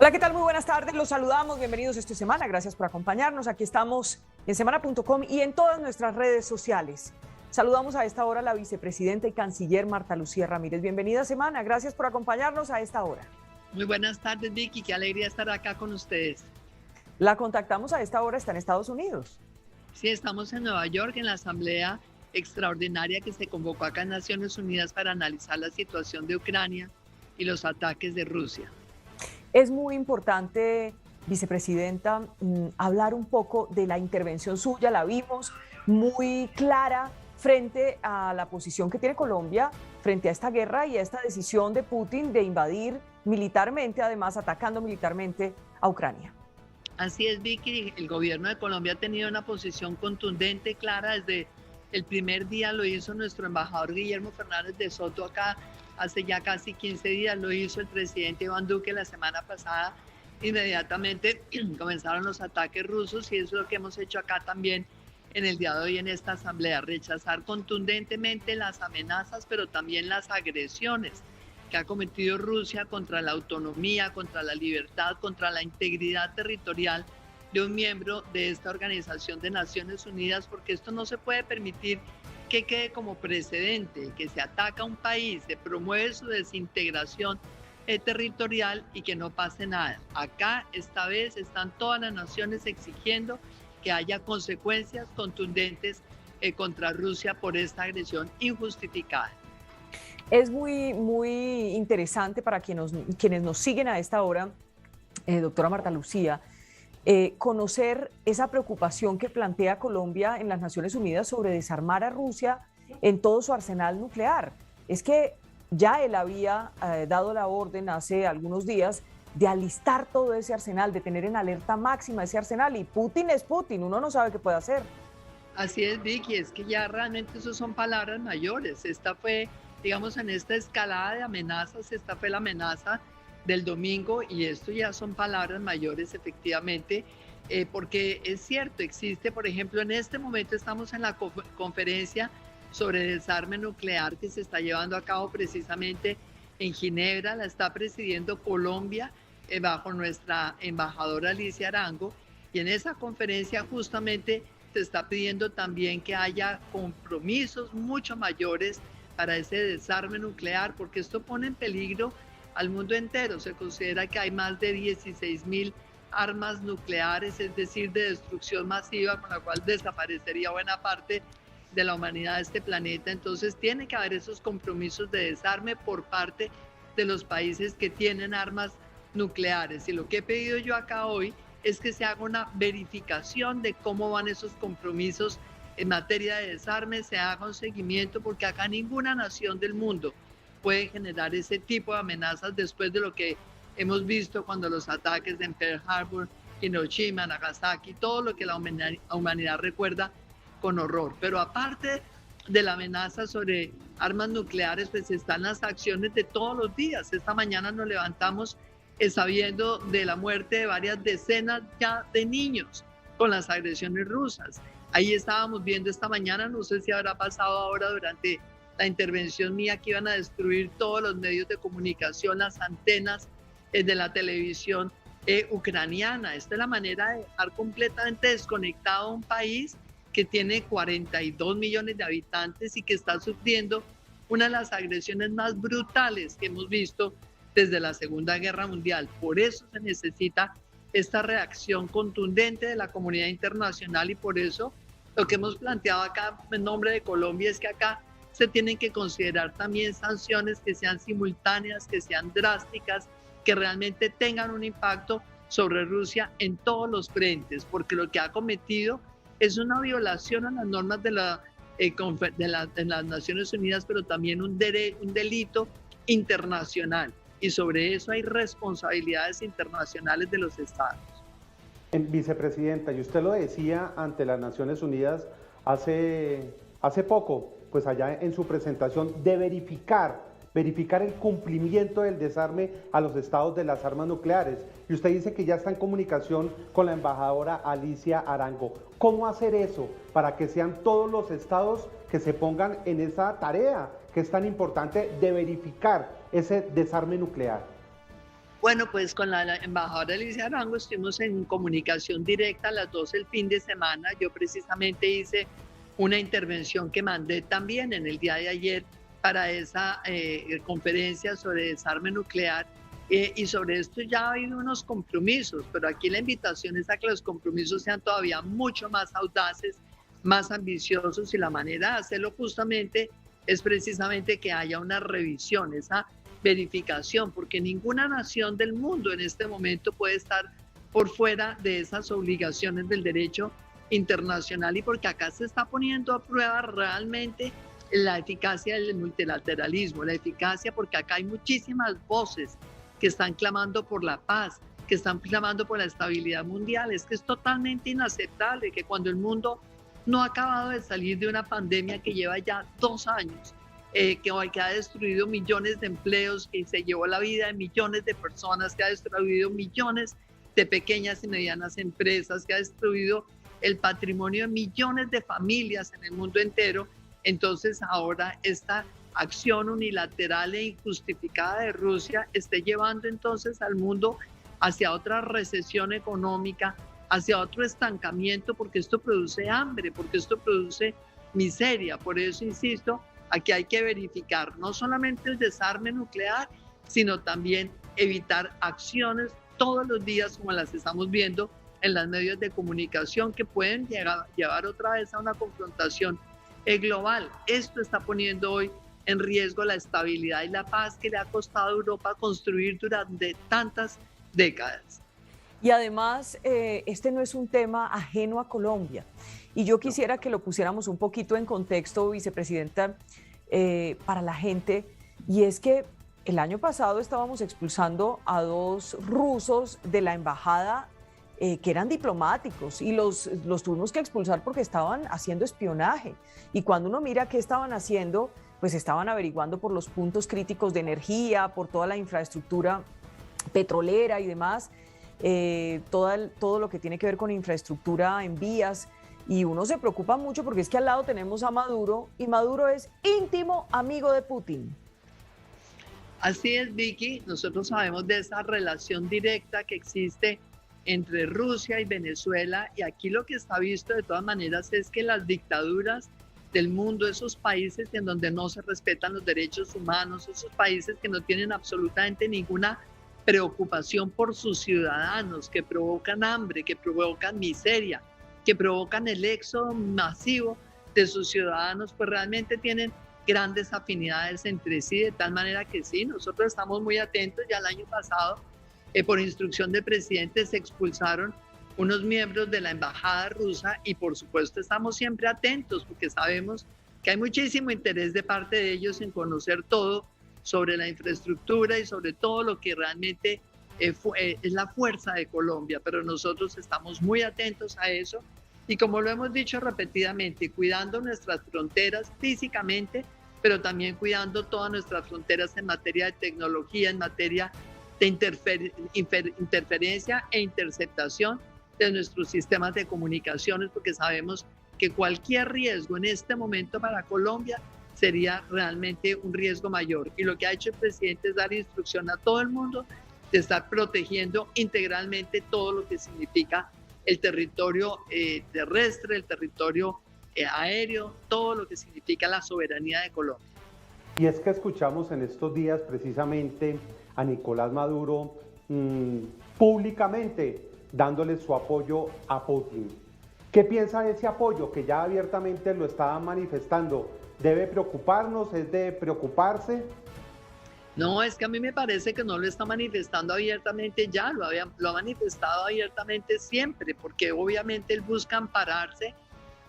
Hola, ¿qué tal? Muy buenas tardes, los saludamos, bienvenidos esta semana, gracias por acompañarnos. Aquí estamos en semana.com y en todas nuestras redes sociales. Saludamos a esta hora a la vicepresidenta y canciller Marta Lucía Ramírez. Bienvenida Semana, gracias por acompañarnos a esta hora. Muy buenas tardes, Vicky, qué alegría estar acá con ustedes. La contactamos a esta hora, está en Estados Unidos. Sí, estamos en Nueva York en la asamblea extraordinaria que se convocó acá en Naciones Unidas para analizar la situación de Ucrania y los ataques de Rusia. Es muy importante, vicepresidenta, hablar un poco de la intervención suya, la vimos muy clara frente a la posición que tiene Colombia frente a esta guerra y a esta decisión de Putin de invadir militarmente, además atacando militarmente a Ucrania. Así es, Vicky, el gobierno de Colombia ha tenido una posición contundente, clara, desde el primer día lo hizo nuestro embajador Guillermo Fernández de Soto acá, hace ya casi 15 días, lo hizo el presidente Iván Duque la semana pasada, inmediatamente comenzaron los ataques rusos y eso es lo que hemos hecho acá también en el día de hoy en esta asamblea, rechazar contundentemente las amenazas, pero también las agresiones que ha cometido Rusia contra la autonomía, contra la libertad, contra la integridad territorial de un miembro de esta Organización de Naciones Unidas, porque esto no se puede permitir que quede como precedente, que se ataca a un país, se promueve su desintegración territorial y que no pase nada. Acá esta vez están todas las naciones exigiendo que haya consecuencias contundentes contra Rusia por esta agresión injustificada. Es muy interesante para quienes nos siguen a esta hora, doctora Marta Lucía, conocer esa preocupación que plantea Colombia en las Naciones Unidas sobre desarmar a Rusia en todo su arsenal nuclear. Es que ya él había dado la orden hace algunos días de alistar todo ese arsenal, de tener en alerta máxima ese arsenal, y Putin es Putin, uno no sabe qué puede hacer. Así es, Vicky, es que ya realmente eso son palabras mayores. Esta fue, digamos, en esta escalada de amenazas, esta fue la amenaza del domingo y esto ya son palabras mayores efectivamente, porque es cierto, existe, por ejemplo, en este momento estamos en la conferencia sobre desarme nuclear que se está llevando a cabo precisamente en Ginebra, la está presidiendo Colombia bajo nuestra embajadora Alicia Arango, y en esa conferencia justamente se está pidiendo también que haya compromisos mucho mayores para ese desarme nuclear, porque esto pone en peligro al mundo entero. Se considera que hay más de 16.000 armas nucleares, es decir, de destrucción masiva, con la cual desaparecería buena parte de la humanidad de este planeta. Entonces tiene que haber esos compromisos de desarme por parte de los países que tienen armas nucleares. Y lo que he pedido yo acá hoy es que se haga una verificación de cómo van esos compromisos en materia de desarme, se haga un seguimiento, porque acá ninguna nación del mundo puede generar ese tipo de amenazas después de lo que hemos visto cuando los ataques de Pearl Harbor, Hiroshima, Nagasaki, todo lo que la humanidad recuerda con horror. Pero aparte de la amenaza sobre armas nucleares, pues están las acciones de todos los días. Esta mañana nos levantamos sabiendo de la muerte de varias decenas ya de niños con las agresiones rusas. Ahí estábamos viendo esta mañana, no sé si habrá pasado ahora durante la intervención mía, que iban a destruir todos los medios de comunicación, las antenas de la televisión ucraniana. Esta es la manera de dejar completamente desconectado a un país que tiene 42 millones de habitantes y que está sufriendo una de las agresiones más brutales que hemos visto desde la Segunda Guerra Mundial. Por eso se necesita esta reacción contundente de la comunidad internacional, y por eso lo que hemos planteado acá en nombre de Colombia es que acá se tienen que considerar también sanciones que sean simultáneas, que sean drásticas, que realmente tengan un impacto sobre Rusia en todos los frentes, porque lo que ha cometido es una violación a las normas de las Naciones Unidas, pero también un delito internacional. Y sobre eso hay responsabilidades internacionales de los estados. Vicepresidenta, y usted lo decía ante las Naciones Unidas hace poco, pues allá en su presentación, de verificar el cumplimiento del desarme a los estados de las armas nucleares. Y usted dice que ya está en comunicación con la embajadora Alicia Arango. ¿Cómo hacer eso para que sean todos los estados que se pongan en esa tarea que es tan importante de verificar ese desarme nuclear? Bueno, pues con la embajadora Alicia Arango estuvimos en comunicación directa a las 12 el fin de semana. Yo precisamente hice una intervención que mandé también en el día de ayer para esa conferencia sobre desarme nuclear. Y sobre esto ya ha habido unos compromisos, pero aquí la invitación es a que los compromisos sean todavía mucho más audaces, más ambiciosos, y la manera de hacerlo justamente es precisamente que haya una revisión, esa verificación, porque ninguna nación del mundo en este momento puede estar por fuera de esas obligaciones del derecho internacional, y porque acá se está poniendo a prueba realmente la eficacia del multilateralismo, la eficacia, porque acá hay muchísimas voces que están clamando por la paz, que están clamando por la estabilidad mundial. Es que es totalmente inaceptable que cuando el mundo no ha acabado de salir de una pandemia que lleva ya 2 años, que ha destruido millones de empleos, que se llevó la vida de millones de personas, que ha destruido millones de pequeñas y medianas empresas, que ha destruido el patrimonio de millones de familias en el mundo entero. Entonces ahora esta acción unilateral e injustificada de Rusia esté llevando entonces al mundo hacia otra recesión económica, hacia otro estancamiento, porque esto produce hambre, porque esto produce miseria. Por eso insisto, aquí hay que verificar no solamente el desarme nuclear, sino también evitar acciones todos los días como las estamos viendo en los medios de comunicación, que pueden llevar otra vez a una confrontación global. Esto está poniendo hoy en riesgo la estabilidad y la paz que le ha costado a Europa construir durante tantas décadas. Y además, este no es un tema ajeno a Colombia. Y yo quisiera que lo pusiéramos un poquito en contexto, vicepresidenta, para la gente. Y es que el año pasado estábamos expulsando a 2 rusos de la embajada que eran diplomáticos, y los tuvimos que expulsar porque estaban haciendo espionaje. Y cuando uno mira qué estaban haciendo, pues estaban averiguando por los puntos críticos de energía, por toda la infraestructura petrolera y demás, todo lo que tiene que ver con infraestructura en vías. Y uno se preocupa mucho porque es que al lado tenemos a Maduro, y Maduro es íntimo amigo de Putin. Así es, Vicky. Nosotros sabemos de esa relación directa que existe entre Rusia y Venezuela, y aquí lo que está visto de todas maneras es que las dictaduras del mundo, esos países en donde no se respetan los derechos humanos, esos países que no tienen absolutamente ninguna preocupación por sus ciudadanos, que provocan hambre, que provocan miseria, que provocan el éxodo masivo de sus ciudadanos, pues realmente tienen grandes afinidades entre sí, de tal manera que sí, nosotros estamos muy atentos. Ya el año pasado, por instrucción del presidente, se expulsaron unos miembros de la embajada rusa, y por supuesto estamos siempre atentos porque sabemos que hay muchísimo interés de parte de ellos en conocer todo sobre la infraestructura y sobre todo lo que realmente es la fuerza de Colombia, pero nosotros estamos muy atentos a eso, y como lo hemos dicho repetidamente, cuidando nuestras fronteras físicamente, pero también cuidando todas nuestras fronteras en materia de tecnología, en materia de interferencia e interceptación de nuestros sistemas de comunicaciones, porque sabemos que cualquier riesgo en este momento para Colombia sería realmente un riesgo mayor. Y lo que ha hecho el presidente es dar instrucción a todo el mundo de estar protegiendo integralmente todo lo que significa el territorio terrestre, el territorio aéreo, todo lo que significa la soberanía de Colombia. Y es que escuchamos en estos días precisamente a Nicolás Maduro públicamente dándole su apoyo a Putin. ¿Qué piensa de ese apoyo que ya abiertamente lo estaba manifestando? ¿Debe preocuparnos? ¿Es de preocuparse? No, es que a mí me parece que no lo está manifestando abiertamente ya, lo ha manifestado abiertamente siempre, porque obviamente él busca ampararse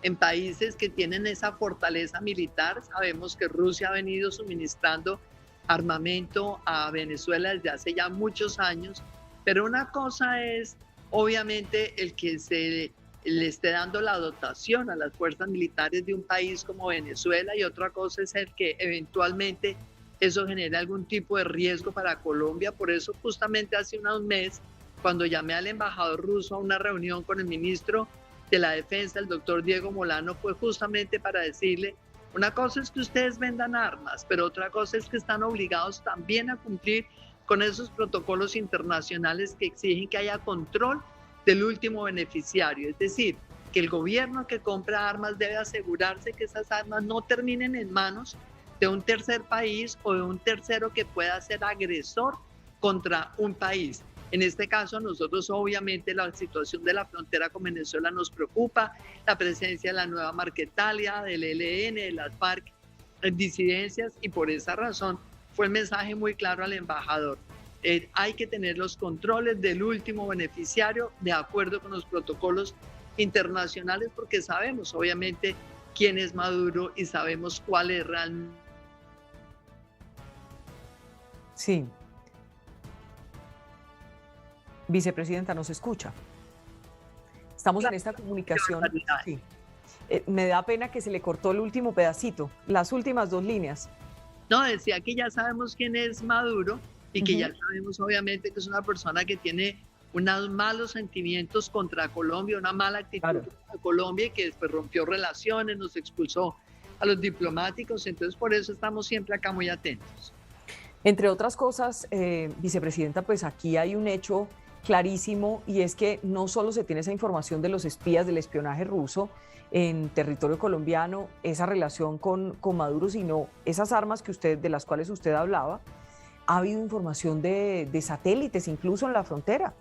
en países que tienen esa fortaleza militar. Sabemos que Rusia ha venido suministrando armamento a Venezuela desde hace ya muchos años, pero una cosa es obviamente el que se le esté dando la dotación a las fuerzas militares de un país como Venezuela, y otra cosa es el que eventualmente eso genere algún tipo de riesgo para Colombia. Por eso justamente hace un mes, cuando llamé al embajador ruso a una reunión con el ministro de la Defensa, el doctor Diego Molano, fue justamente para decirle: una cosa es que ustedes vendan armas, pero otra cosa es que están obligados también a cumplir con esos protocolos internacionales que exigen que haya control del último beneficiario. Es decir, que el gobierno que compra armas debe asegurarse que esas armas no terminen en manos de un tercer país o de un tercero que pueda ser agresor contra un país. En este caso, nosotros obviamente la situación de la frontera con Venezuela nos preocupa, la presencia de la nueva Marquetalia, del ELN, de las FARC, disidencias, y por esa razón fue el mensaje muy claro al embajador. Hay que tener los controles del último beneficiario de acuerdo con los protocolos internacionales, porque sabemos obviamente quién es Maduro y sabemos cuál es realmente. Sí. Vicepresidenta, ¿nos escucha? Estamos en esta comunicación. Sí. Me da pena que se le cortó el último pedacito, las últimas 2 líneas. No, decía que ya sabemos quién es Maduro y que ya sabemos obviamente que es una persona que tiene unos malos sentimientos contra Colombia, una mala actitud contra Colombia, y que después rompió relaciones, nos expulsó a los diplomáticos. Entonces por eso estamos siempre acá muy atentos. Entre otras cosas, vicepresidenta, pues aquí hay un hecho clarísimo, y es que no solo se tiene esa información de los espías del espionaje ruso en territorio colombiano, esa relación con Maduro, sino esas armas de las cuales usted hablaba. Ha habido información de satélites incluso en la frontera.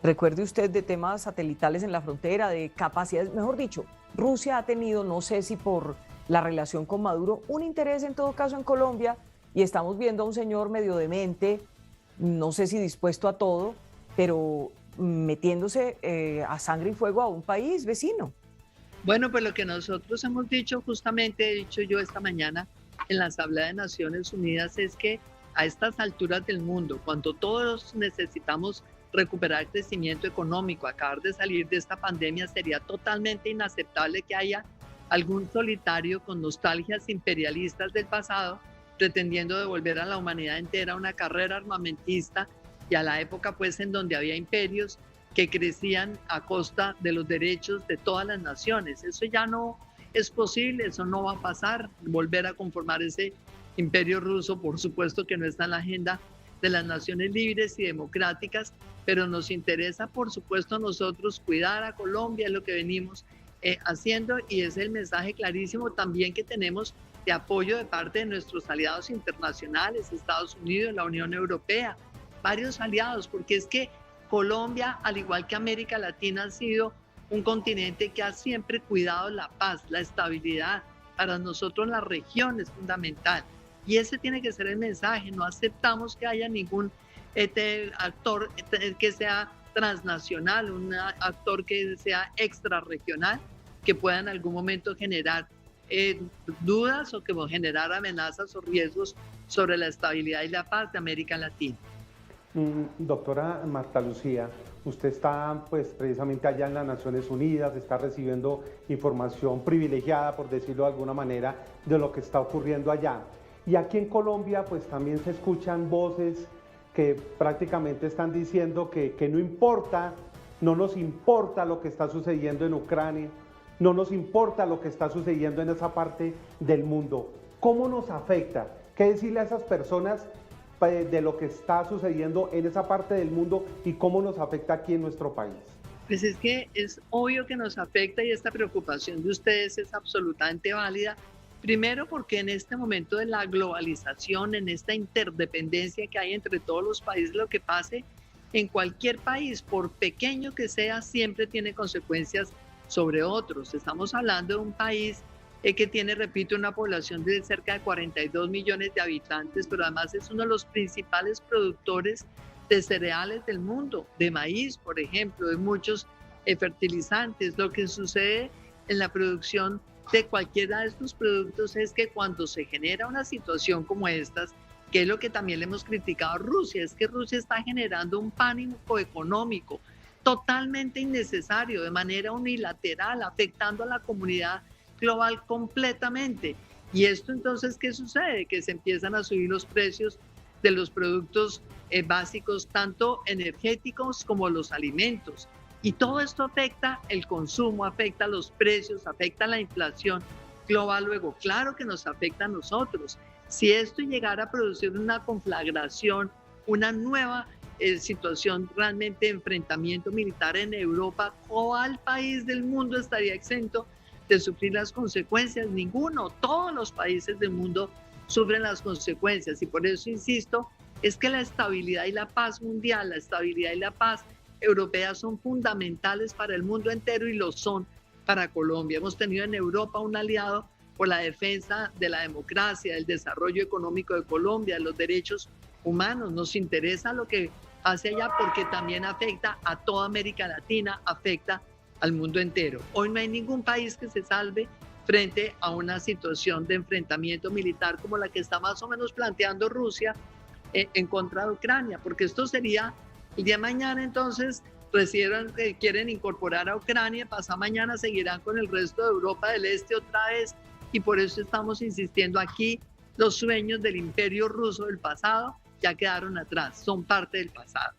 Recuerde usted de temas satelitales en la frontera, de capacidades, mejor dicho, Rusia ha tenido, no sé si por la relación con Maduro, un interés en todo caso en Colombia, y estamos viendo a un señor medio demente, no sé si dispuesto a todo, pero metiéndose a sangre y fuego a un país vecino. Bueno, pues lo que nosotros hemos dicho, justamente he dicho yo esta mañana en la Asamblea de Naciones Unidas, es que a estas alturas del mundo, cuando todos necesitamos recuperar crecimiento económico, acabar de salir de esta pandemia, sería totalmente inaceptable que haya algún solitario con nostalgias imperialistas del pasado pretendiendo devolver a la humanidad entera una carrera armamentista y a la época pues en donde había imperios que crecían a costa de los derechos de todas las naciones. Eso ya no es posible, eso no va a pasar. Volver a conformar ese imperio ruso, por supuesto que no está en la agenda de las naciones libres y democráticas, pero nos interesa, por supuesto, a nosotros cuidar a Colombia, es lo que venimos haciendo, y es el mensaje clarísimo también que tenemos de apoyo de parte de nuestros aliados internacionales, Estados Unidos, la Unión Europea, varios aliados, porque es que Colombia, al igual que América Latina, ha sido un continente que ha siempre cuidado la paz, la estabilidad. Para nosotros la región es fundamental. Y ese tiene que ser el mensaje. No aceptamos que haya ningún actor que sea transnacional, un actor que sea extrarregional, que pueda en algún momento generar dudas o que va a generar amenazas o riesgos sobre la estabilidad y la paz de América Latina. Doctora Marta Lucía, usted está pues precisamente allá en las Naciones Unidas, está recibiendo información privilegiada, por decirlo de alguna manera, de lo que está ocurriendo allá. Y aquí en Colombia pues también se escuchan voces que prácticamente están diciendo que no importa, no nos importa lo que está sucediendo en Ucrania, no nos importa lo que está sucediendo en esa parte del mundo. ¿Cómo nos afecta? ¿Qué decirle a esas personas de lo que está sucediendo en esa parte del mundo y cómo nos afecta aquí en nuestro país? Pues es que es obvio que nos afecta, y esta preocupación de ustedes es absolutamente válida. Primero porque en este momento de la globalización, en esta interdependencia que hay entre todos los países, lo que pase en cualquier país, por pequeño que sea, siempre tiene consecuencias sobre otros. Estamos hablando de un país que tiene, repito, una población de cerca de 42 millones de habitantes, pero además es uno de los principales productores de cereales del mundo, de maíz, por ejemplo, de muchos fertilizantes. Lo que sucede en la producción de cualquiera de estos productos es que cuando se genera una situación como estas, que es lo que también le hemos criticado a Rusia, es que Rusia está generando un pánico económico totalmente innecesario, de manera unilateral, afectando a la comunidad global completamente. Y esto entonces, ¿qué sucede? Que se empiezan a subir los precios de los productos básicos, tanto energéticos como los alimentos. Y todo esto afecta el consumo, afecta los precios, afecta la inflación global. Luego, claro que nos afecta a nosotros. Si esto llegara a producir una conflagración una nueva situación realmente de enfrentamiento militar en Europa, ¿cuál país del mundo estaría exento de sufrir las consecuencias? Ninguno. Todos los países del mundo sufren las consecuencias y por eso insisto, es que la estabilidad y la paz mundial, la estabilidad y la paz europea son fundamentales para el mundo entero y lo son para Colombia. Hemos tenido en Europa un aliado por la defensa de la democracia, del desarrollo económico de Colombia, de los derechos humanos. Nos interesa lo que hace allá porque también afecta a toda América Latina, afecta al mundo entero. Hoy no hay ningún país que se salve frente a una situación de enfrentamiento militar como la que está más o menos planteando Rusia en contra de Ucrania, porque esto sería el día de mañana, entonces quieren incorporar a Ucrania, pasado mañana seguirán con el resto de Europa del Este otra vez, y por eso estamos insistiendo aquí, los sueños del imperio ruso del pasado ya quedaron atrás, son parte del pasado.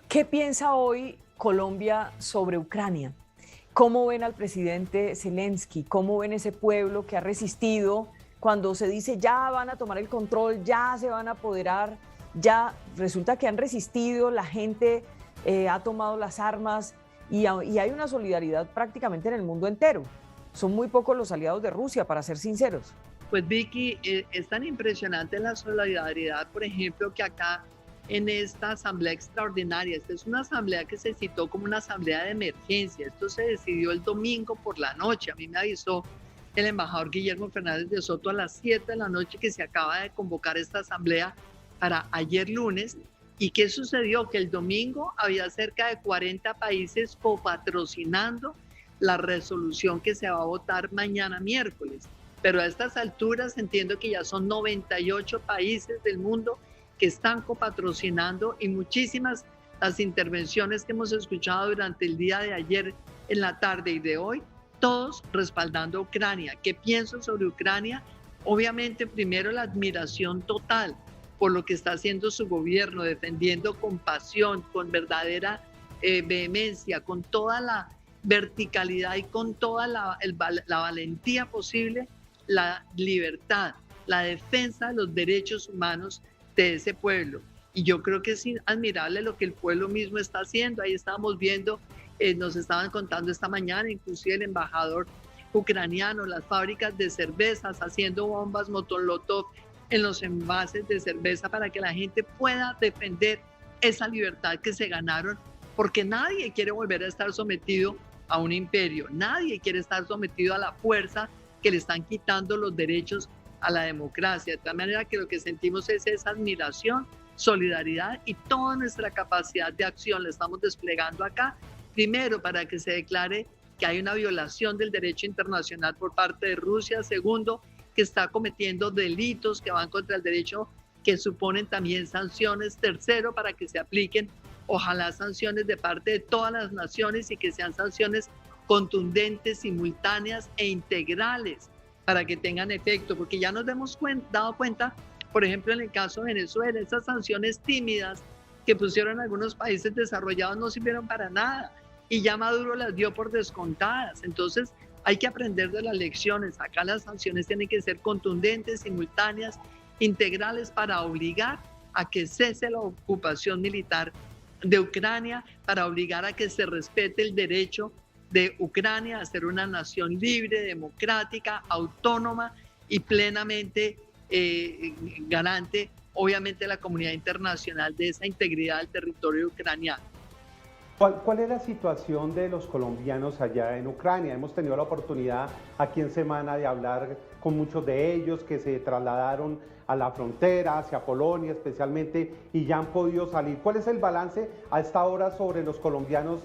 ¿Qué piensa hoy Colombia sobre Ucrania? ¿Cómo ven al presidente Zelensky? ¿Cómo ven ese pueblo que ha resistido cuando se dice ya van a tomar el control, ya se van a apoderar? Ya resulta que han resistido, la gente ha tomado las armas y hay una solidaridad prácticamente en el mundo entero. Son muy pocos los aliados de Rusia, para ser sinceros. Pues Vicky, es tan impresionante la solidaridad, por ejemplo, que acá en esta asamblea extraordinaria, esta es una asamblea que se citó como una asamblea de emergencia, esto se decidió el domingo por la noche, a mí me avisó el embajador Guillermo Fernández de Soto a las 7 de la noche que se acaba de convocar esta asamblea para ayer lunes. ¿Y qué sucedió? Que el domingo había cerca de 40 países copatrocinando la resolución que se va a votar mañana miércoles. Pero a estas alturas entiendo que ya son 98 países del mundo que están copatrocinando y muchísimas las intervenciones que hemos escuchado durante el día de ayer en la tarde y de hoy, todos respaldando a Ucrania. ¿Qué pienso sobre Ucrania? Obviamente, primero la admiración total por lo que está haciendo su gobierno, defendiendo con pasión, con verdadera vehemencia, con toda la verticalidad y con toda la valentía posible, la libertad, la defensa de los derechos humanos de ese pueblo. Y yo creo que es admirable lo que el pueblo mismo está haciendo. Ahí estábamos viendo, nos estaban contando esta mañana, inclusive el embajador ucraniano, las fábricas de cervezas haciendo bombas Molotov en los envases de cerveza para que la gente pueda defender esa libertad que se ganaron, porque nadie quiere volver a estar sometido a un imperio, nadie quiere estar sometido a la fuerza que le están quitando los derechos a la democracia. De tal manera que lo que sentimos es esa admiración, solidaridad y toda nuestra capacidad de acción la estamos desplegando acá, primero para que se declare que hay una violación del derecho internacional por parte de Rusia, segundo, que está cometiendo delitos que van contra el derecho, que suponen también sanciones, tercero, para que se apliquen, ojalá, sanciones de parte de todas las naciones y que sean sanciones contundentes, simultáneas e integrales para que tengan efecto, porque ya nos hemos dado cuenta, por ejemplo, en el caso de Venezuela, esas sanciones tímidas que pusieron algunos países desarrollados no sirvieron para nada y ya Maduro las dio por descontadas. Entonces hay que aprender de las lecciones. Acá las sanciones tienen que ser contundentes, simultáneas, integrales para obligar a que cese la ocupación militar de Ucrania, para obligar a que se respete el derecho de Ucrania a ser una nación libre, democrática, autónoma y plenamente garante, obviamente, la comunidad internacional de esa integridad del territorio ucraniano. ¿Cuál es la situación de los colombianos allá en Ucrania? Hemos tenido la oportunidad aquí en semana de hablar con muchos de ellos que se trasladaron a la frontera, hacia Polonia especialmente, y ya han podido salir. ¿Cuál es el balance a esta hora sobre los colombianos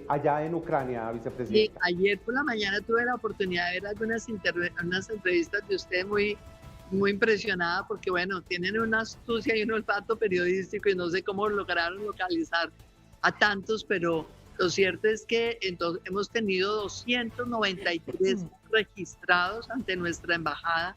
allá en Ucrania, vicepresidenta? Sí, ayer por la mañana tuve la oportunidad de ver algunas entrevistas de usted muy impresionada, porque bueno, tienen una astucia y un olfato periodístico y no sé cómo lograron localizar a tantos, pero lo cierto es que entonces hemos tenido 293 registrados ante nuestra embajada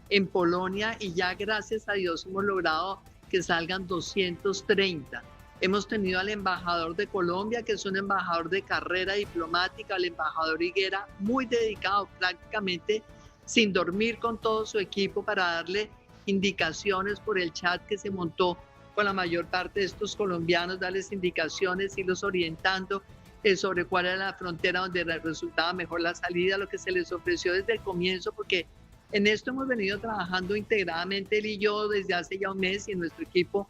en Polonia y ya gracias a Dios hemos logrado que salgan 230. Hemos tenido al embajador de Colombia, que es un embajador de carrera diplomática, el embajador Higuera, muy dedicado, prácticamente sin dormir con todo su equipo para darle indicaciones por el chat que se montó con la mayor parte de estos colombianos, darles indicaciones, irlos orientando sobre cuál era la frontera donde resultaba mejor la salida, lo que se les ofreció desde el comienzo, porque en esto hemos venido trabajando integradamente él y yo desde hace ya un mes y en nuestro equipo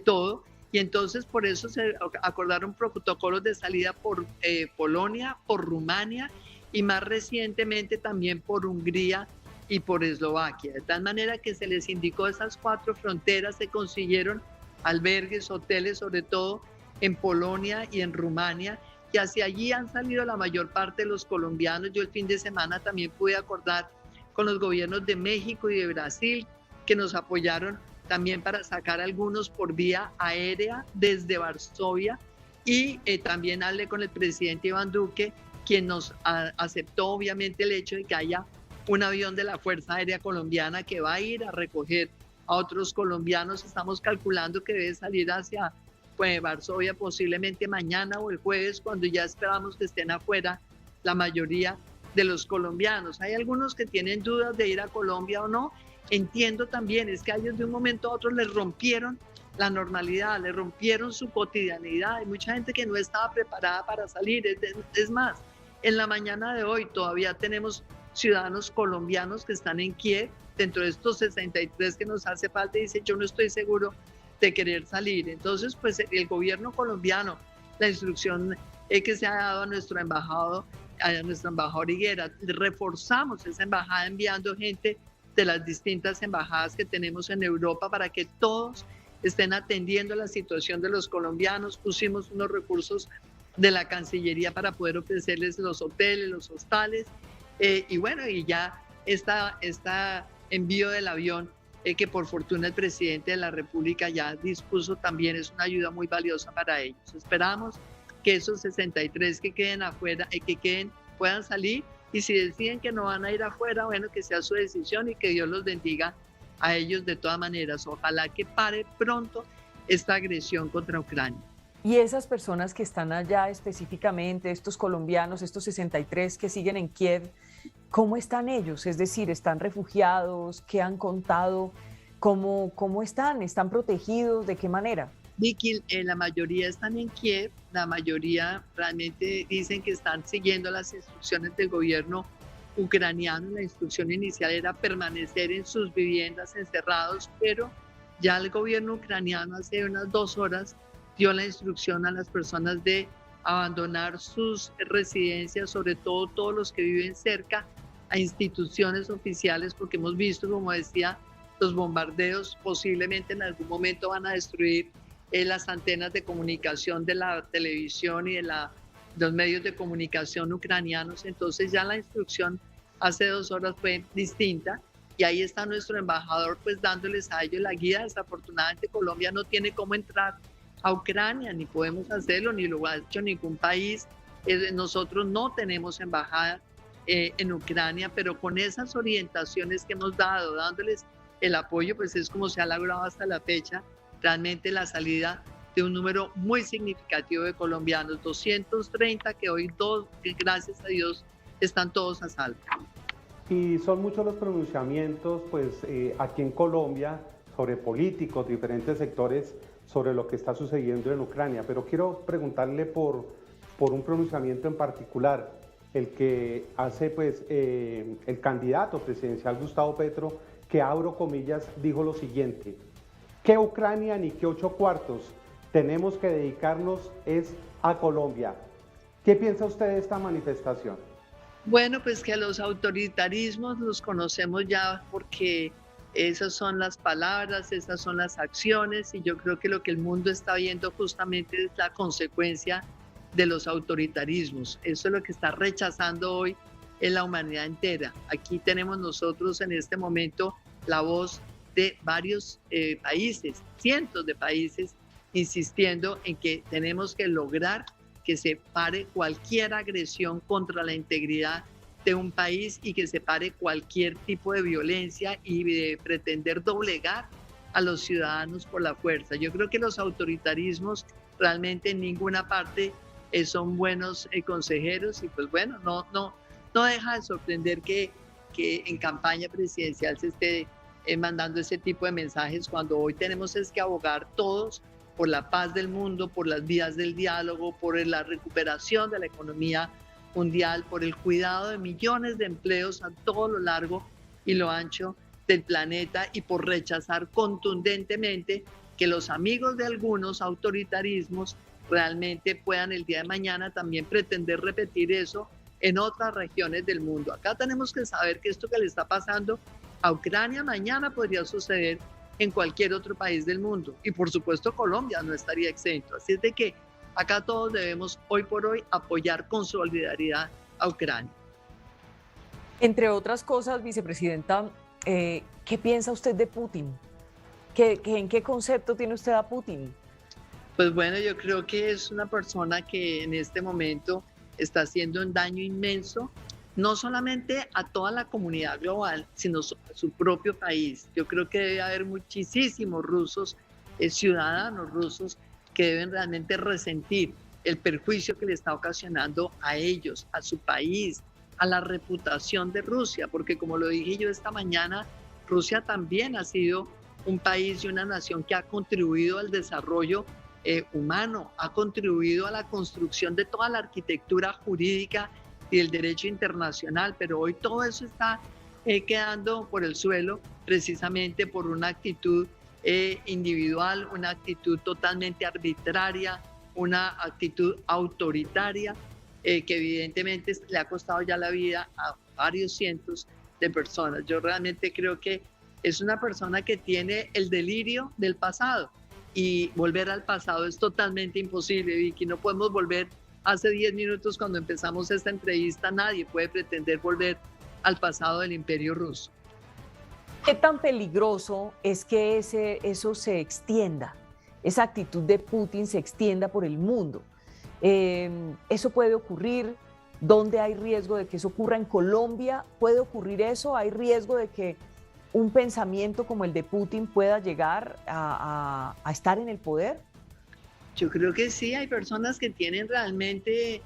todo. Y entonces por eso se acordaron protocolos de salida por Polonia, por Rumania y más recientemente también por Hungría y por Eslovaquia. De tal manera que se les indicó esas 4 fronteras, se consiguieron albergues, hoteles, sobre todo en Polonia y en Rumania, y hacia allí han salido la mayor parte de los colombianos. Yo el fin de semana también pude acordar con los gobiernos de México y de Brasil, que nos apoyaron también para sacar algunos por vía aérea desde Varsovia, y también hablé con el presidente Iván Duque, quien nos aceptó obviamente el hecho de que haya un avión de la Fuerza Aérea Colombiana que va a ir a recoger a otros colombianos. Estamos calculando que debe salir hacia Varsovia posiblemente mañana o el jueves, cuando ya esperamos que estén afuera la mayoría de los colombianos. Hay algunos que tienen dudas de ir a Colombia o no. Entiendo también, es que a ellos de un momento a otro les rompieron la normalidad, les rompieron su cotidianidad. Hay mucha gente que no estaba preparada para salir. Es más, en la mañana de hoy todavía tenemos ciudadanos colombianos que están en Kiev, dentro de estos 63 que nos hace falta, y dicen, yo no estoy seguro de querer salir. Entonces, pues el gobierno colombiano, la instrucción que se ha dado a nuestro embajador Higuera, reforzamos esa embajada enviando gente de las distintas embajadas que tenemos en Europa para que todos estén atendiendo la situación de los colombianos. Pusimos unos recursos de la Cancillería para poder ofrecerles los hoteles, los hostales, y bueno, y ya está envío del avión que por fortuna el presidente de la República ya dispuso, también es una ayuda muy valiosa para ellos. Esperamos que esos 63 que queden afuera, puedan salir, y si deciden que no van a ir afuera, bueno, que sea su decisión y que Dios los bendiga a ellos de todas maneras. Ojalá que pare pronto esta agresión contra Ucrania. Y esas personas que están allá específicamente, estos colombianos, estos 63 que siguen en Kiev, ¿cómo están ellos? Es decir, ¿están refugiados? ¿Qué han contado? ¿Cómo están? ¿Están protegidos? ¿De qué manera? Vicky, la mayoría están en Kiev, la mayoría realmente dicen que están siguiendo las instrucciones del gobierno ucraniano. La instrucción inicial era permanecer en sus viviendas encerrados, pero ya el gobierno ucraniano hace unas 2 horas dio la instrucción a las personas de abandonar sus residencias, sobre todo todos los que viven cerca a instituciones oficiales, porque hemos visto, como decía, los bombardeos posiblemente en algún momento van a destruir las antenas de comunicación de la televisión y de los medios de comunicación ucranianos. Entonces ya la instrucción hace 2 horas fue distinta, y ahí está nuestro embajador pues dándoles a ellos la guía. Desafortunadamente Colombia no tiene cómo entrar a Ucrania, ni podemos hacerlo, ni lo ha hecho ningún país. Nosotros no tenemos embajada en Ucrania, pero con esas orientaciones que hemos dado, dándoles el apoyo, pues es como se ha logrado hasta la fecha realmente la salida de un número muy significativo de colombianos, 230, que hoy gracias a Dios están todos a salvo. Y son muchos los pronunciamientos pues aquí en Colombia sobre políticos, diferentes sectores, sobre lo que está sucediendo en Ucrania, pero quiero preguntarle por un pronunciamiento en particular, el que hace pues el candidato presidencial Gustavo Petro, que abro comillas, dijo lo siguiente: ¿qué Ucrania ni qué 8 cuartos? Tenemos que dedicarnos es a Colombia. ¿Qué piensa usted de esta manifestación? Bueno, pues que a los autoritarismos los conocemos ya, porque esas son las palabras, esas son las acciones, y yo creo que lo que el mundo está viendo justamente es la consecuencia de los autoritarismos. Eso es lo que está rechazando hoy en la humanidad entera. Aquí tenemos nosotros en este momento la voz de varios países, cientos de países, insistiendo en que tenemos que lograr que se pare cualquier agresión contra la integridad de un país y que se pare cualquier tipo de violencia y de pretender doblegar a los ciudadanos por la fuerza. Yo creo que los autoritarismos realmente en ninguna parte son buenos consejeros, y pues bueno, no deja de sorprender que en campaña presidencial se esté mandando ese tipo de mensajes cuando hoy tenemos es que abogar todos por la paz del mundo, por las vías del diálogo, por la recuperación de la economía mundial, por el cuidado de millones de empleos a todo lo largo y lo ancho del planeta y por rechazar contundentemente que los amigos de algunos autoritarismos realmente puedan el día de mañana también pretender repetir eso en otras regiones del mundo. Acá tenemos que saber que esto que le está pasando a Ucrania mañana podría suceder en cualquier otro país del mundo. Y por supuesto Colombia no estaría exento. Así es de que acá todos debemos hoy por hoy apoyar con solidaridad a Ucrania. Entre otras cosas, vicepresidenta, ¿qué piensa usted de Putin? ¿En qué concepto tiene usted a Putin? Pues bueno, yo creo que es una persona que en este momento está haciendo un daño inmenso, no solamente a toda la comunidad global, sino a su propio país. Yo creo que debe haber muchísimos rusos, ciudadanos rusos, que deben realmente resentir el perjuicio que le está ocasionando a ellos, a su país, a la reputación de Rusia, porque como lo dije yo esta mañana, Rusia también ha sido un país y una nación que ha contribuido al desarrollo humano, ha contribuido a la construcción de toda la arquitectura jurídica y el derecho internacional, pero hoy todo eso está quedando por el suelo precisamente por una actitud individual, una actitud totalmente arbitraria, una actitud autoritaria que evidentemente le ha costado ya la vida a varios cientos de personas. Yo realmente creo que es una persona que tiene el delirio del pasado y volver al pasado es totalmente imposible, Vicky. No podemos volver hace 10 minutos cuando empezamos esta entrevista. Nadie puede pretender volver al pasado del Imperio Ruso. ¿Qué tan peligroso es que eso se extienda, esa actitud de Putin se extienda por el mundo? ¿Eso puede ocurrir? ¿Dónde hay riesgo de que eso ocurra? ¿En Colombia puede ocurrir eso? ¿Hay riesgo de que un pensamiento como el de Putin pueda llegar a estar en el poder? Yo creo que sí, hay personas que tienen realmente,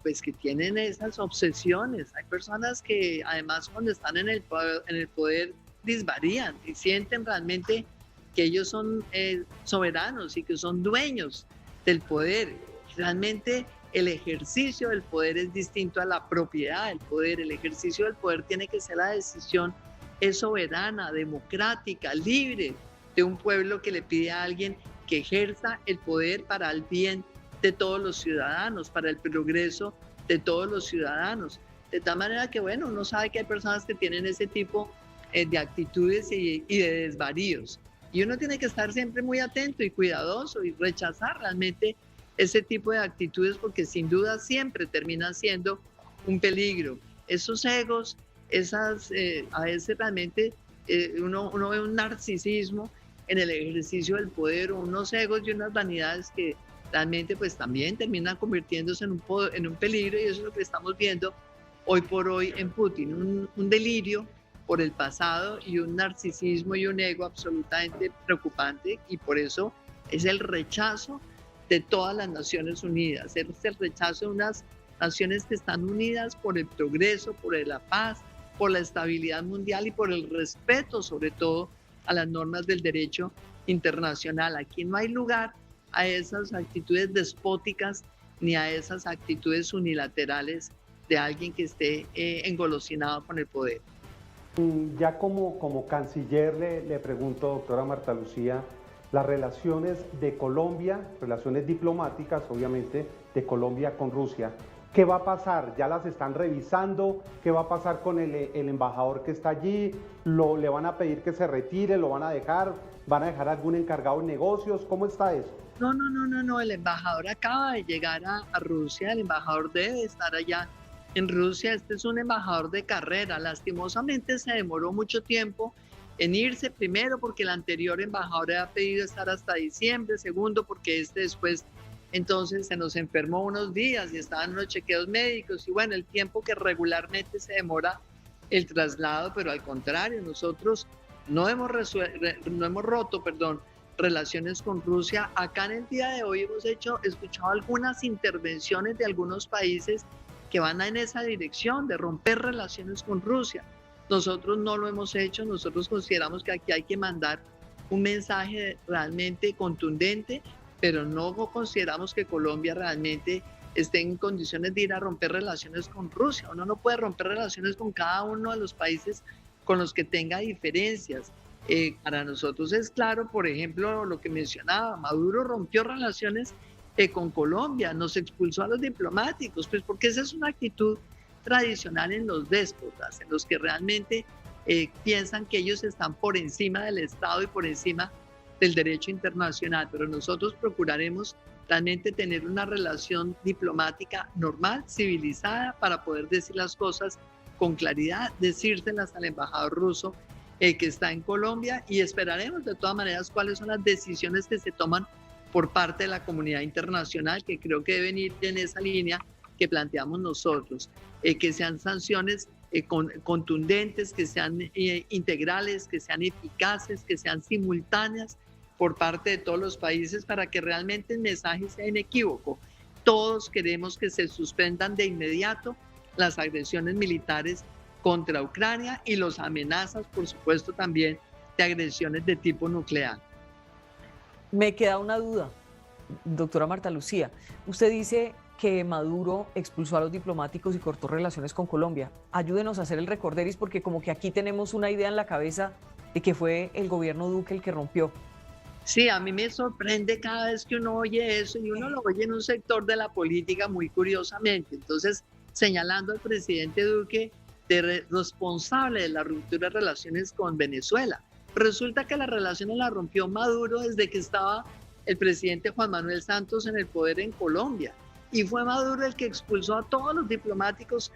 pues que tienen esas obsesiones. Hay personas que además cuando están en el poder disvarían y sienten realmente que ellos son soberanos y que son dueños del poder. Realmente el ejercicio del poder es distinto a la propiedad del poder. El ejercicio del poder tiene que ser la decisión soberana, democrática, libre de un pueblo que le pide a alguien que ejerza el poder para el bien de todos los ciudadanos, para el progreso de todos los ciudadanos. De tal manera que, bueno, uno sabe que hay personas que tienen ese tipo de actitudes y de desvaríos. Y uno tiene que estar siempre muy atento y cuidadoso y rechazar realmente ese tipo de actitudes porque sin duda siempre terminan siendo un peligro. Esos egos, a veces realmente uno ve un narcisismo en el ejercicio del poder o unos egos y unas vanidades que realmente pues también terminan convirtiéndose en un peligro y eso es lo que estamos viendo hoy por hoy en Putin, un delirio por el pasado y un narcisismo y un ego absolutamente preocupante y por eso es el rechazo de todas las Naciones Unidas, es el rechazo de unas naciones que están unidas por el progreso, por la paz, por la estabilidad mundial y por el respeto sobre todo a las normas del derecho internacional. Aquí no hay lugar a esas actitudes despóticas ni a esas actitudes unilaterales de alguien que esté engolosinado con el poder. Ya como canciller le pregunto, doctora Marta Lucía, las relaciones de Colombia, relaciones diplomáticas obviamente de Colombia con Rusia, ¿qué va a pasar? ¿Ya las están revisando? ¿Qué va a pasar con el embajador que está allí? ¿Le van a pedir que se retire? ¿Lo van a dejar? ¿Van a dejar algún encargado en negocios? ¿Cómo está eso? No, el embajador acaba de llegar a Rusia, el embajador debe estar allá en Rusia. Este es un embajador de carrera, lastimosamente se demoró mucho tiempo en irse, primero porque el anterior embajador había pedido estar hasta diciembre, segundo porque después entonces se nos enfermó unos días y estaban unos chequeos médicos y bueno, el tiempo que regularmente se demora el traslado, pero al contrario, nosotros no hemos roto relaciones con Rusia. Acá en el día de hoy hemos escuchado algunas intervenciones de algunos países que van en esa dirección de romper relaciones con Rusia. Nosotros no lo hemos hecho, nosotros consideramos que aquí hay que mandar un mensaje realmente contundente, pero no consideramos que Colombia realmente esté en condiciones de ir a romper relaciones con Rusia. Uno no puede romper relaciones con cada uno de los países con los que tenga diferencias. Para nosotros es claro, por ejemplo, lo que mencionaba, Maduro rompió relaciones con Colombia, nos expulsó a los diplomáticos, pues porque esa es una actitud tradicional en los déspotas, en los que realmente piensan que ellos están por encima del Estado y por encima del derecho internacional, pero nosotros procuraremos realmente tener una relación diplomática normal, civilizada, para poder decir las cosas con claridad, decírselas al embajador ruso que está en Colombia, y esperaremos de todas maneras cuáles son las decisiones que se toman por parte de la comunidad internacional, que creo que deben ir en esa línea que planteamos nosotros, que sean sanciones contundentes, que sean integrales, que sean eficaces, que sean simultáneas por parte de todos los países, para que realmente el mensaje sea inequívoco. Todos queremos que se suspendan de inmediato las agresiones militares contra Ucrania y las amenazas, por supuesto, también de agresiones de tipo nuclear. Me queda una duda, doctora Marta Lucía. Usted dice que Maduro expulsó a los diplomáticos y cortó relaciones con Colombia. Ayúdenos a hacer el recorderis, porque como que aquí tenemos una idea en la cabeza de que fue el gobierno Duque el que rompió. Sí, a mí me sorprende cada vez que uno oye eso, y uno lo oye en un sector de la política muy curiosamente. Entonces, señalando al presidente Duque de responsable de la ruptura de relaciones con Venezuela. Resulta que las relaciones las rompió Maduro desde que estaba el presidente Juan Manuel Santos en el poder en Colombia. Y fue Maduro el que expulsó a todos los diplomáticos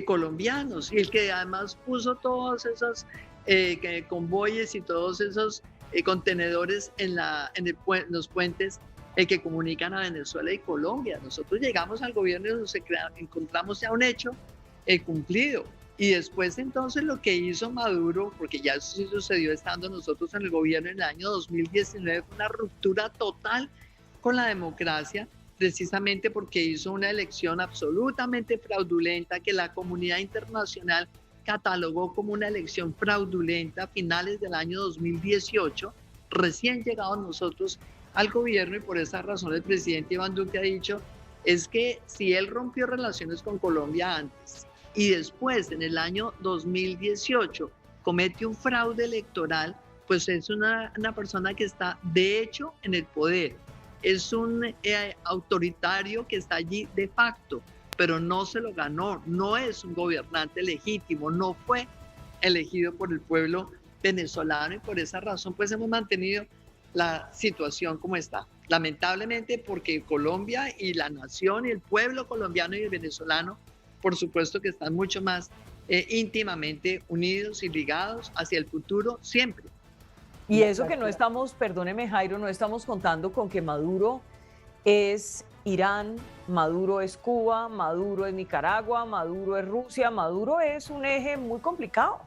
colombianos, y el que además puso todos esos convoyes y todos esos contenedores en los puentes que comunican a Venezuela y Colombia. Nosotros llegamos al gobierno y nos encontramos ya un hecho cumplido. Y después entonces lo que hizo Maduro, porque ya eso sí sucedió estando nosotros en el gobierno en el año 2019, fue una ruptura total con la democracia, precisamente porque hizo una elección absolutamente fraudulenta que la comunidad internacional catalogó como una elección fraudulenta a finales del año 2018, recién llegados nosotros al gobierno, y por esa razón el presidente Iván Duque ha dicho es que si él rompió relaciones con Colombia antes y después en el año 2018 comete un fraude electoral, pues es una persona que está de hecho en el poder, es un autoritario que está allí de facto, pero no se lo ganó, no es un gobernante legítimo, no fue elegido por el pueblo venezolano, y por esa razón pues hemos mantenido la situación como está. Lamentablemente, porque Colombia y la nación y el pueblo colombiano y el venezolano, por supuesto que están mucho más íntimamente unidos y ligados hacia el futuro siempre. Y eso que no estamos, perdóneme Jairo, no estamos contando con que Maduro es Irán, Maduro es Cuba, Maduro es Nicaragua, Maduro es Rusia, Maduro es un eje muy complicado.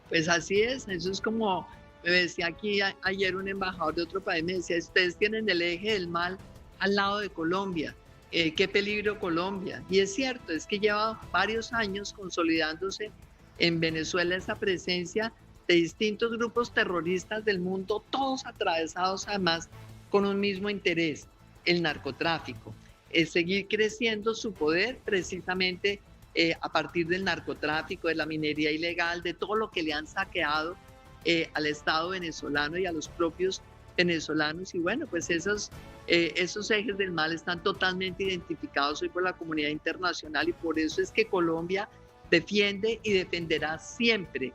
Pues así es, eso es como me decía aquí ayer un embajador de otro país, me decía, ustedes tienen el eje del mal al lado de Colombia, qué peligro Colombia. Y es cierto, es que lleva varios años consolidándose en Venezuela esa presencia de distintos grupos terroristas del mundo, todos atravesados además con un mismo interés, el narcotráfico. Seguir creciendo su poder precisamente a partir del narcotráfico, de la minería ilegal, de todo lo que le han saqueado al Estado venezolano y a los propios venezolanos. Y bueno, pues esos ejes del mal están totalmente identificados hoy por la comunidad internacional, y por eso es que Colombia defiende y defenderá siempre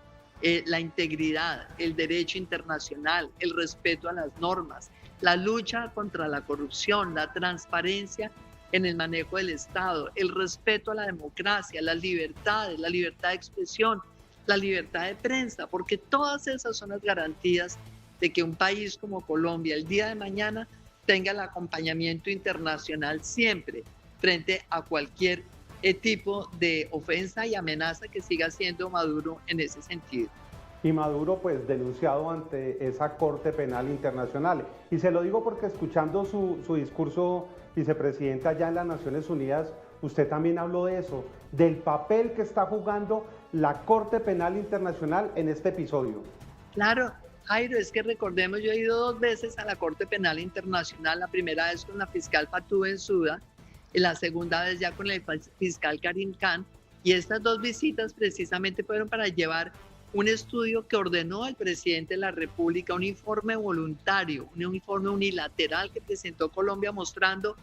la integridad, el derecho internacional, el respeto a las normas, la lucha contra la corrupción, la transparencia en el manejo del Estado, el respeto a la democracia, las libertades, la libertad de expresión, la libertad de prensa, porque todas esas son las garantías de que un país como Colombia el día de mañana tenga el acompañamiento internacional siempre frente a cualquier tipo de ofensa y amenaza que siga siendo Maduro en ese sentido. Y Maduro pues denunciado ante esa Corte Penal Internacional. Y se lo digo porque escuchando su discurso, vicepresidenta, allá en las Naciones Unidas, usted también habló de eso, del papel que está jugando la Corte Penal Internacional en este episodio. Claro, Jairo, es que recordemos, yo he ido 2 veces a la Corte Penal Internacional, la primera vez con la fiscal Fatou Bensouda y la segunda vez ya con el fiscal Karim Khan, y estas 2 visitas precisamente fueron para llevar un estudio que ordenó el presidente de la República, un informe voluntario, un informe unilateral que presentó Colombia mostrando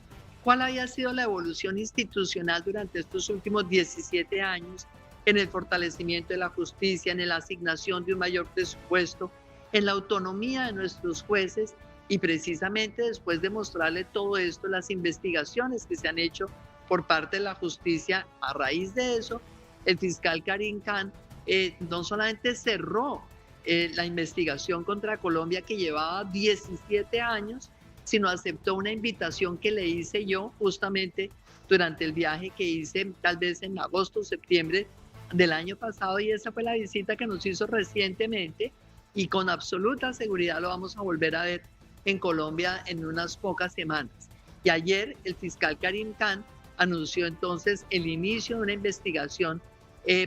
cuál había sido la evolución institucional durante estos últimos 17 años en el fortalecimiento de la justicia, en la asignación de un mayor presupuesto, en la autonomía de nuestros jueces, y precisamente después de mostrarle todo esto, las investigaciones que se han hecho por parte de la justicia, a raíz de eso, el fiscal Karim Khan no solamente cerró la investigación contra Colombia que llevaba 17 años, sino aceptó una invitación que le hice yo justamente durante el viaje que hice tal vez en agosto o septiembre del año pasado, y esa fue la visita que nos hizo recientemente, y con absoluta seguridad lo vamos a volver a ver en Colombia en unas pocas semanas. Y ayer el fiscal Karim Khan anunció entonces el inicio de una investigación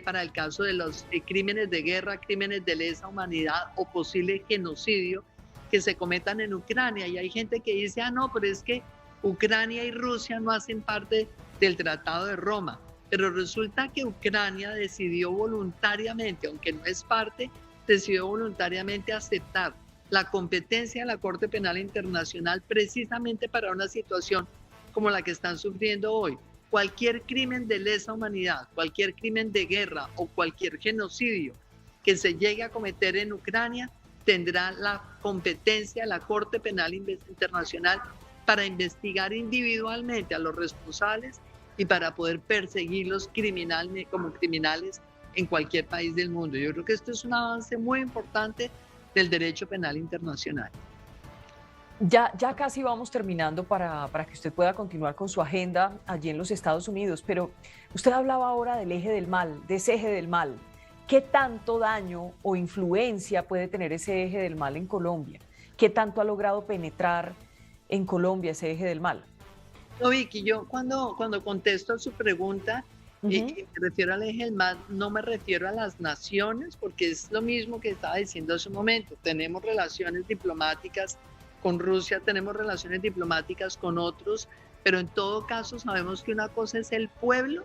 para el caso de los crímenes de guerra, crímenes de lesa humanidad o posible genocidio que se cometan en Ucrania. Y hay gente que dice, no, pero es que Ucrania y Rusia no hacen parte del Tratado de Roma. Pero resulta que Ucrania decidió voluntariamente, aunque no es parte, decidió voluntariamente aceptar la competencia de la Corte Penal Internacional precisamente para una situación como la que están sufriendo hoy. Cualquier crimen de lesa humanidad, cualquier crimen de guerra o cualquier genocidio que se llegue a cometer en Ucrania tendrá la competencia de la Corte Penal Internacional para investigar individualmente a los responsables y para poder perseguirlos como criminales en cualquier país del mundo. Yo creo que esto es un avance muy importante del derecho penal internacional. Ya casi vamos terminando para que usted pueda continuar con su agenda allí en los Estados Unidos, pero usted hablaba ahora del eje del mal, de ese eje del mal. ¿Qué tanto daño o influencia puede tener ese eje del mal en Colombia? ¿Qué tanto ha logrado penetrar en Colombia ese eje del mal? No, Vicky, yo cuando contesto a su pregunta, me refiero al eje del mal, no me refiero a las naciones, porque es lo mismo que estaba diciendo hace un momento. Tenemos relaciones diplomáticas con Rusia, tenemos relaciones diplomáticas con otros, pero en todo caso sabemos que una cosa es el pueblo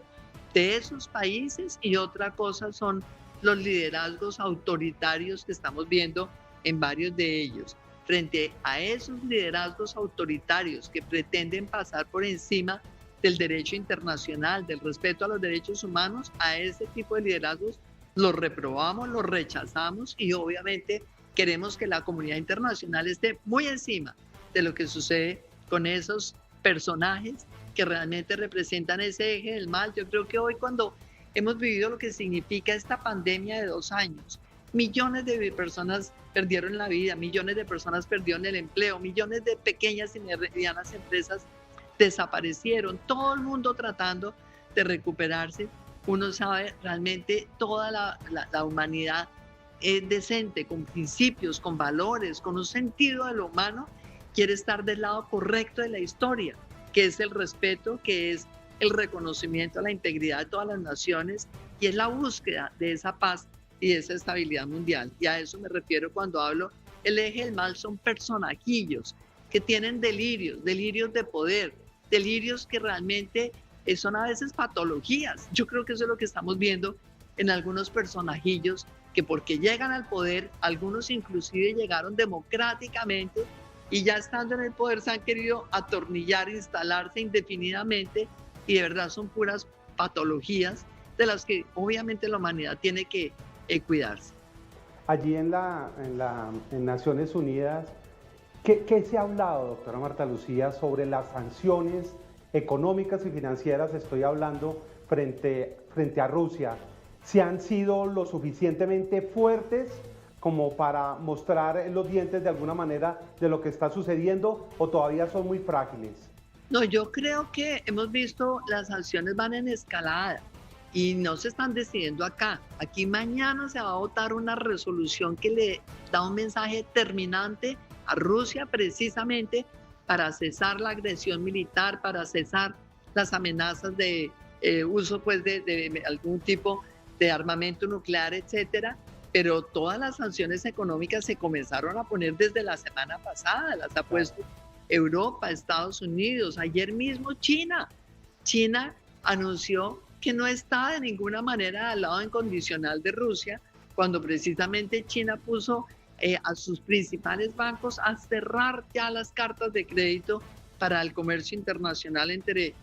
de esos países y otra cosa son los liderazgos autoritarios que estamos viendo en varios de ellos. Frente a esos liderazgos autoritarios que pretenden pasar por encima del derecho internacional, del respeto a los derechos humanos, a ese tipo de liderazgos los reprobamos, los rechazamos, y obviamente queremos que la comunidad internacional esté muy encima de lo que sucede con esos personajes que realmente representan ese eje del mal. Yo creo que hoy, cuando hemos vivido lo que significa esta pandemia de 2 años, millones de personas perdieron la vida, millones de personas perdieron el empleo, millones de pequeñas y medianas empresas desaparecieron, todo el mundo tratando de recuperarse. Uno sabe realmente toda la humanidad decente, con principios, con valores, con un sentido de lo humano, quiere estar del lado correcto de la historia, que es el respeto, que es el reconocimiento a la integridad de todas las naciones, y es la búsqueda de esa paz y de esa estabilidad mundial. Y a eso me refiero cuando hablo. El eje del mal son personajillos que tienen delirios de poder, delirios que realmente son a veces patologías. Yo creo que eso es lo que estamos viendo en algunos personajillos que, porque llegan al poder, algunos inclusive llegaron democráticamente y ya estando en el poder se han querido atornillar, instalarse indefinidamente, y de verdad son puras patologías de las que obviamente la humanidad tiene que cuidarse. Allí en Naciones Unidas, ¿qué se ha hablado, doctora Marta Lucía, sobre las sanciones económicas y financieras? Estoy hablando frente a Rusia. ¿Se han sido lo suficientemente fuertes como para mostrar los dientes de alguna manera de lo que está sucediendo, o todavía son muy frágiles? No, yo creo que hemos visto las sanciones van en escalada y no se están decidiendo acá. Aquí mañana se va a votar una resolución que le da un mensaje terminante a Rusia, precisamente para cesar la agresión militar, para cesar las amenazas de uso pues de algún tipo de armamento nuclear, etcétera, pero todas las sanciones económicas se comenzaron a poner desde la semana pasada, las ha puesto Europa, Estados Unidos, ayer mismo China. China anunció que no está de ninguna manera al lado incondicional de Rusia, cuando precisamente China puso a sus principales bancos a cerrar ya las cartas de crédito para el comercio internacional entre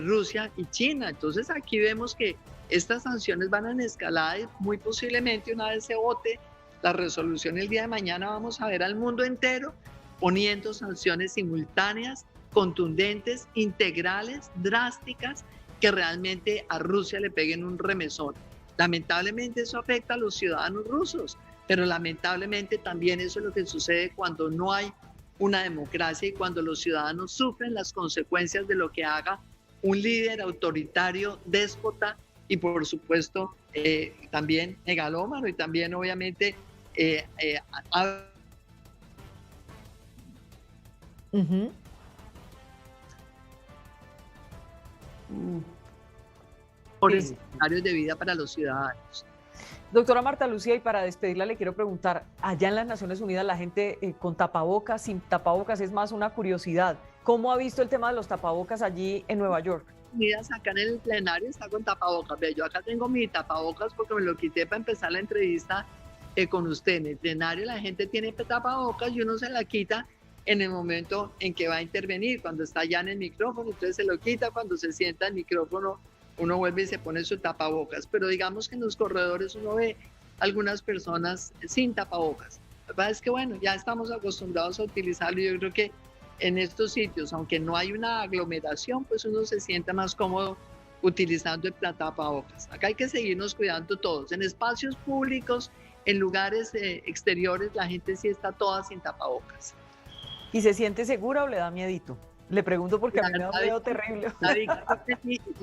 Rusia y China. Entonces aquí vemos que estas sanciones van en escalada y muy posiblemente una vez se vote la resolución el día de mañana vamos a ver al mundo entero poniendo sanciones simultáneas, contundentes, integrales, drásticas, que realmente a Rusia le peguen un remesón. Lamentablemente eso afecta a los ciudadanos rusos, pero lamentablemente también eso es lo que sucede cuando no hay una democracia y cuando los ciudadanos sufren las consecuencias de lo que haga un líder autoritario, déspota y por supuesto también megalómano y también obviamente por escenarios de vida para los ciudadanos. Doctora Marta Lucía, y para despedirla le quiero preguntar, allá en las Naciones Unidas la gente con tapabocas, sin tapabocas, es más una curiosidad. ¿Cómo ha visto el tema de los tapabocas allí en Nueva York? Unidas acá en el plenario está con tapabocas. Ve, yo acá tengo mi tapabocas porque me lo quité para empezar la entrevista con usted. En el plenario la gente tiene tapabocas y uno se la quita en el momento en que va a intervenir, cuando está ya en el micrófono, entonces se lo quita, cuando se sienta el micrófono uno vuelve y se pone su tapabocas, pero digamos que en los corredores uno ve algunas personas sin tapabocas. La verdad es que bueno, ya estamos acostumbrados a utilizarlo y yo creo que en estos sitios, aunque no hay una aglomeración, pues uno se siente más cómodo utilizando el tapabocas. Acá hay que seguirnos cuidando todos, en espacios públicos, en lugares exteriores, la gente sí está toda sin tapabocas. ¿Y se siente segura o le da miedito? Le pregunto porque a mí me da un miedo terrible.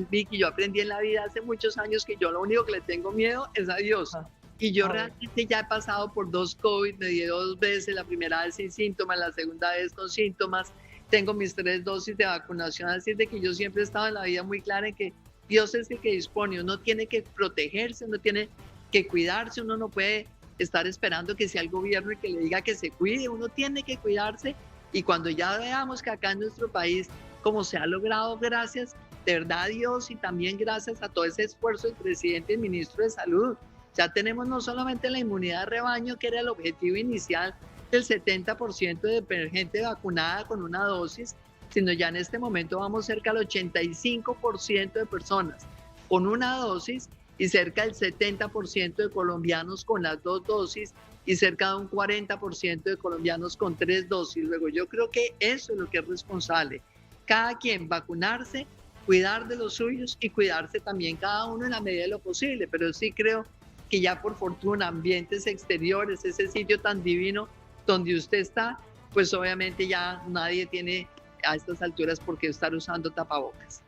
Vicky, yo aprendí en la vida hace muchos años que yo lo único que le tengo miedo es a Dios. Y yo realmente ya he pasado por 2 COVID, me di 2 veces, la primera vez sin síntomas, la segunda vez con síntomas. Tengo mis 3 dosis de vacunación, así de que yo siempre he estado en la vida muy clara en que Dios es el que dispone, uno tiene que protegerse, uno tiene que cuidarse, uno no puede estar esperando que sea el gobierno el que le diga que se cuide, uno tiene que cuidarse. Y cuando ya veamos que acá en nuestro país, como se ha logrado, gracias de verdad a Dios y también gracias a todo ese esfuerzo del presidente y el ministro de Salud, ya tenemos no solamente la inmunidad de rebaño, que era el objetivo inicial del 70% de gente vacunada con una dosis, sino ya en este momento vamos cerca del 85% de personas con una dosis y cerca del 70% de colombianos con las 2 dosis y cerca de un 40% de colombianos con 3 dosis. Luego yo creo que eso es lo que es responsable. Cada quien vacunarse, cuidar de los suyos y cuidarse también cada uno en la medida de lo posible. Pero sí creo que ya por fortuna ambientes exteriores, ese sitio tan divino donde usted está, pues obviamente ya nadie tiene a estas alturas por qué estar usando tapabocas.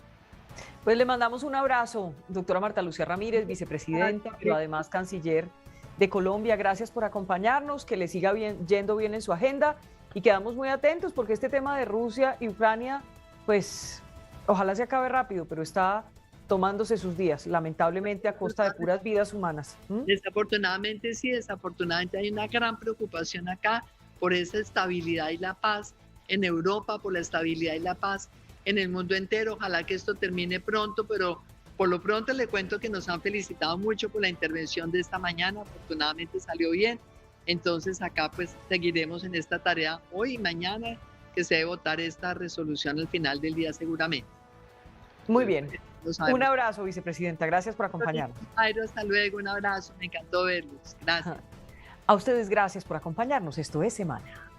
Pues le mandamos un abrazo, doctora Marta Lucía Ramírez, vicepresidenta, pero además canciller de Colombia. Gracias por acompañarnos, que le siga yendo bien en su agenda y quedamos muy atentos porque este tema de Rusia y Ucrania, pues ojalá se acabe rápido, pero está tomándose sus días, lamentablemente a costa de puras vidas humanas. Desafortunadamente sí, desafortunadamente hay una gran preocupación acá por esa estabilidad y la paz en Europa, por la estabilidad y la paz en el mundo entero. Ojalá que esto termine pronto, pero por lo pronto le cuento que nos han felicitado mucho por la intervención de esta mañana, afortunadamente salió bien, entonces acá pues seguiremos en esta tarea hoy y mañana que se debe votar esta resolución al final del día seguramente. Muy bien, un abrazo vicepresidenta, gracias por acompañarnos. Jairo, hasta luego, un abrazo, me encantó verlos, gracias. A ustedes gracias por acompañarnos, esto es Semana.